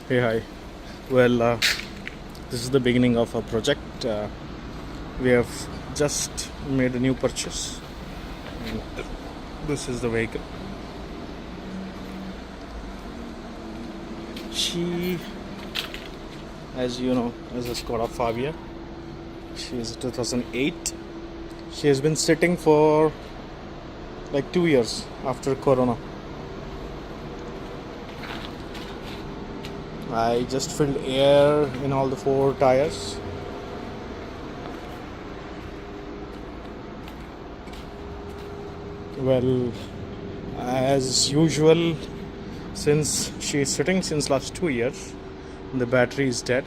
Hey, hi. Well, this is the beginning of a project. We have just made a new purchase. And this is the vehicle. She, as you know, is a Skoda Fabia. She is 2008. She has been sitting for like 2 years after Corona. I just filled air in all the four tires. Well, as usual, since she is sitting since last 2 years, the battery is dead.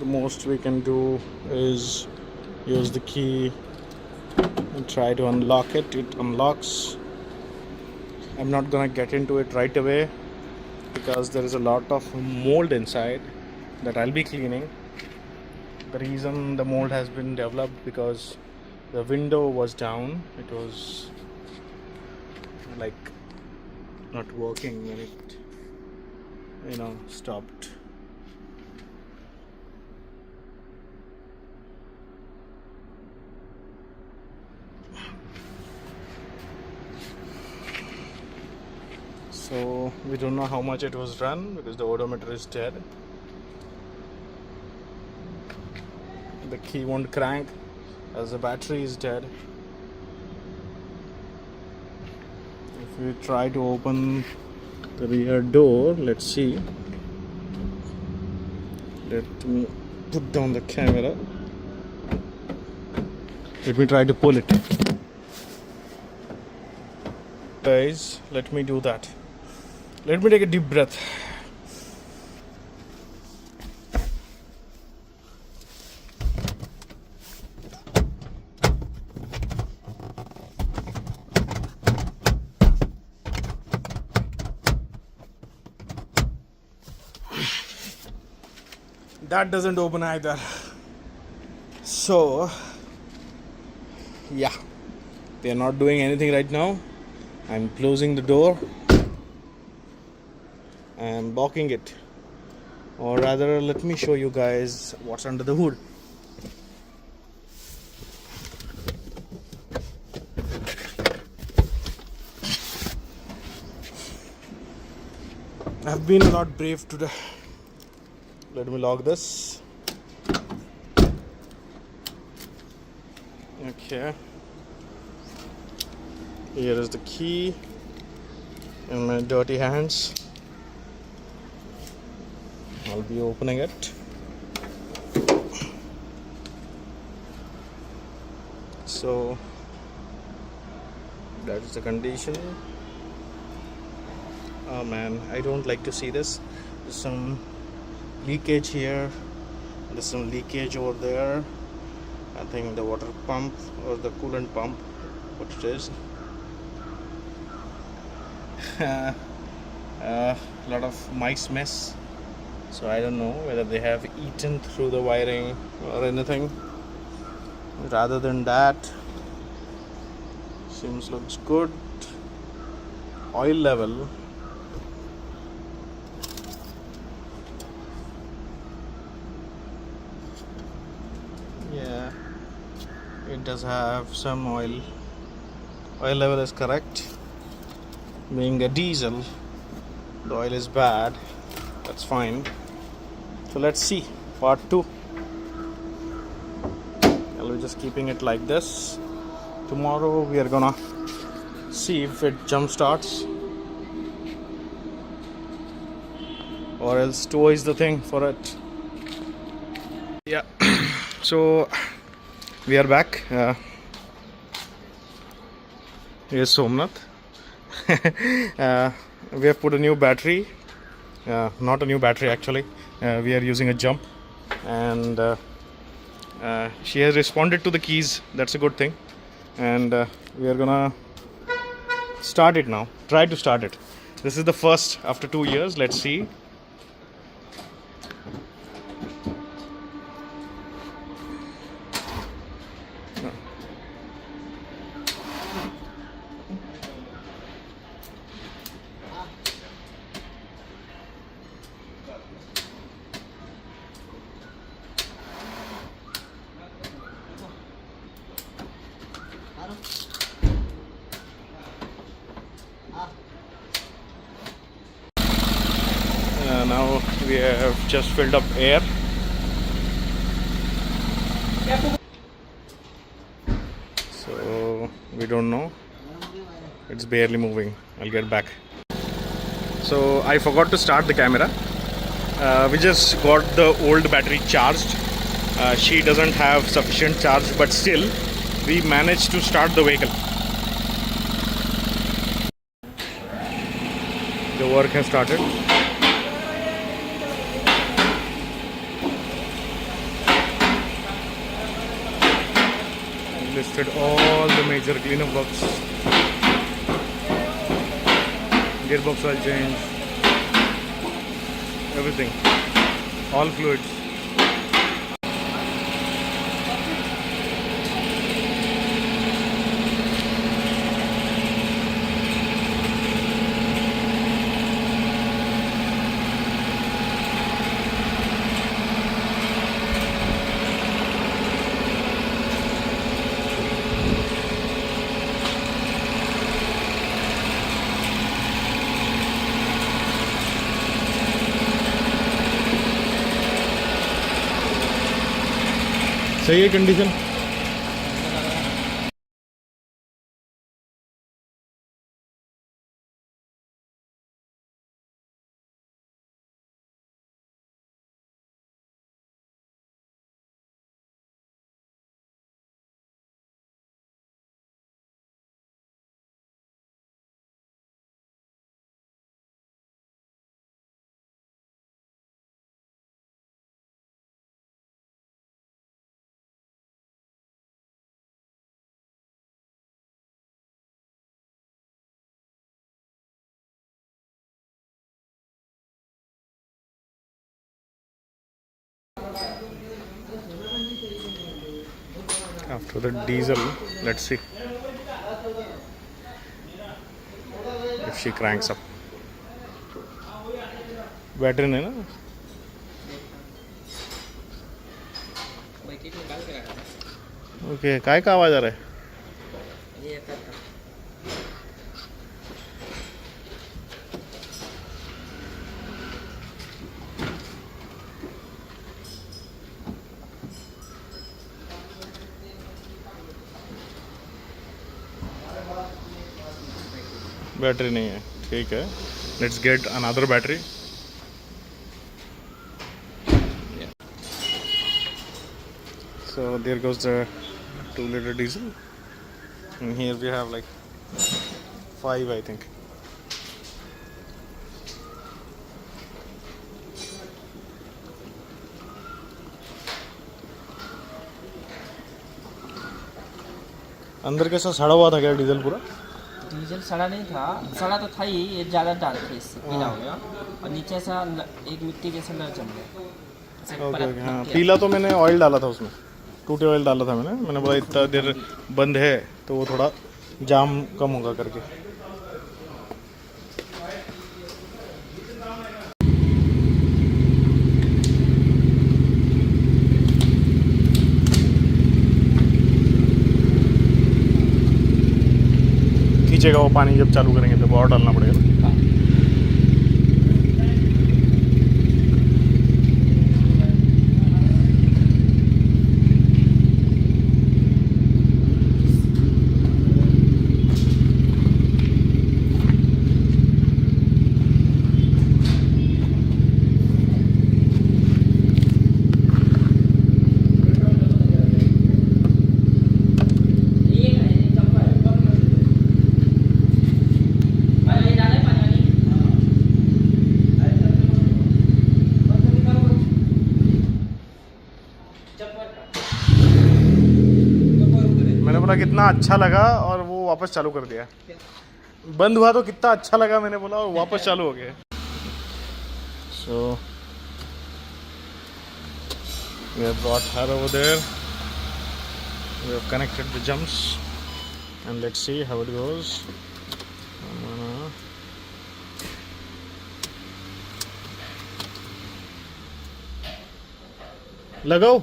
The most we can do is use the key and try to unlock it. It unlocks. I'm not gonna get into it right away because there is a lot of mold inside that I'll be cleaning. The reason the mold has been developed because the window was down. It was like not working when it stopped. So we don't know how much it was run because the odometer is dead. The key won't crank as the battery is dead. If we try to open the rear door, let's see. Let me put down the camera. Let me try to pull it. Guys, let me do that. Let me take a deep breath. That doesn't open either. So, yeah, they are not doing anything right now. I'm closing the door. I'm locking it. Or rather, let me show you guys what's under the hood. I've been a lot brave today. Let me lock this. Okay. Here is the key in my dirty hands. I'll be opening it. So that is the condition. Oh man, I don't like to see this. There's some leakage here. There's some leakage over there. I think the water pump or the coolant pump, what it is. A lot of mice mess. So I don't know whether they have eaten through the wiring or anything. Rather than that, looks good. Oil level. Yeah, it does have some oil. Oil level is correct. Being a diesel, the oil is bad. That's fine. So let's see part 2. I'll be just keeping it like this. Tomorrow we are gonna see if it jump starts or else tow is the thing for it. Yeah. So we are back. Here's Somnath. We have put a new battery. Not a new battery actually. We are using a jump, and she has responded to the keys. That's a good thing. And we are gonna start it now. Try to start it. This is the first after 2 years. Let's see. now we have just filled up air. So we don't know. It's barely moving. I'll get back. So I forgot to start the camera. We just got the old battery charged. She doesn't have sufficient charge, but still we managed to start the vehicle. The work has started. Listed all the major cleanup works. Gearbox oil change, everything, all fluids. सही है condition. After the diesel, let's see if she cranks up. Battery नहीं ना? Okay, काय का आवाज आ रहा है? Battery नहीं है. ठीक है, let's get another battery. So there goes the 2-liter diesel, and here we have like 5, I think. अंदर कैसा सड़ा हुआ था क्या डीजल पूरा? डीजल सड़ा नहीं था, सड़ा तो था ही, ये ज़्यादा डाल थे इससे पीला हो गया और नीचे सा एक मिट्टी जैसा लग जम गया. ओके, हाँ पीला तो मैंने ऑयल डाला था उसमें, टूटे ऑयल डाला था मैंने बोला इतना देर बंद है तो वो थोड़ा जाम कम होगा करके. खींचेगा वो पानी जब चालू करेंगे तो और डालना पड़ेगा ना. कितना अच्छा लगा और वो वापस चालू कर दिया. बंद हुआ तो कितना अच्छा लगा मैंने बोला और वापस चालू हो गया. So we have brought her over there. We have connected the jumps and let's see how it goes. लगाओ.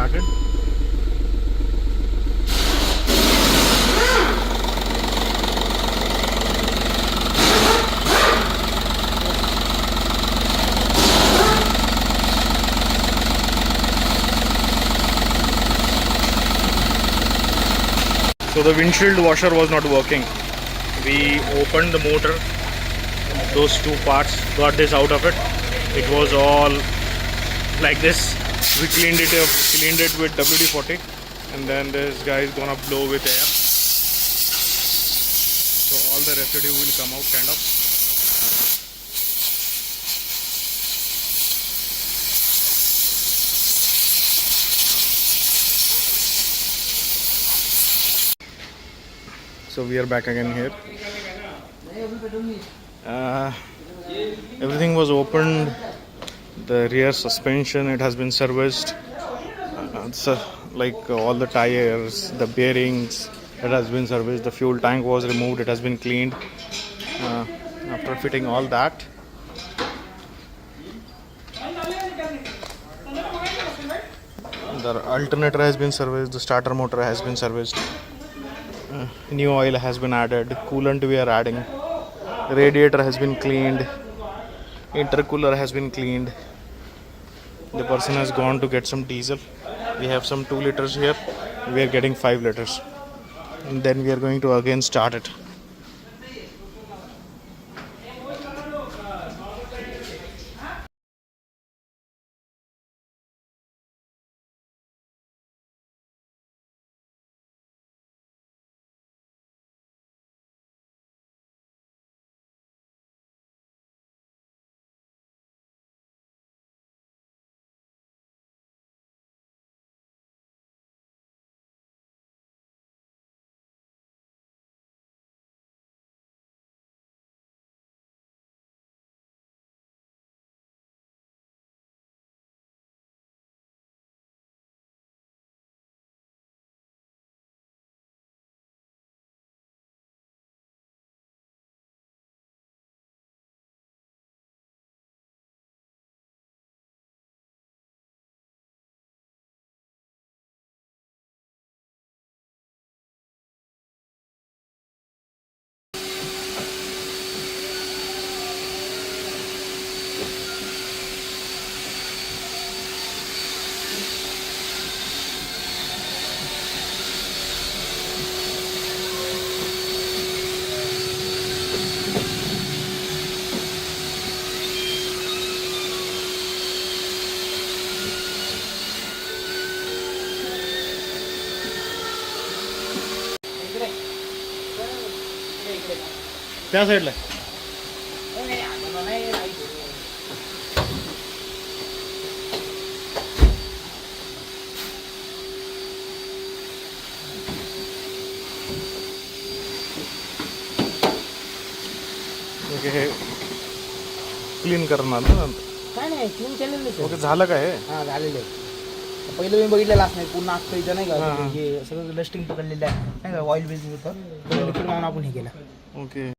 started. So the windshield washer was not working. We opened the motor, those two parts, got this out of it. It was all like this. We cleaned it up, cleaned it with WD-40, and then this guy is gonna blow with air. So all the residue will come out, kind of. So we are back again here. Everything was opened. The rear suspension, it has been serviced. Like all the tires, the bearings, it has been serviced. The fuel tank was removed. It has been cleaned. After fitting all that, the alternator has been serviced. The starter motor has been serviced. New oil has been added. Coolant we are adding. Radiator has been cleaned. Intercooler has been cleaned. The person has gone to get some diesel. We have some 2 liters here. We are getting 5 liters. And then we are going to again start it. त्या साईडला हे clean करणार ना नंतर. काय नाही clean केलेलं आहे. Okay, झालं काय हे? हां झालेलं आहे. पहिलं मी बघितलेलं नाही, पूर्ण अख्खं इथं नाही का हे सगळं डस्टिंग पकडलेलं आहे नाही का, ऑइल बेस होतं लिक्विड मारून आपण हे केलं. ओके.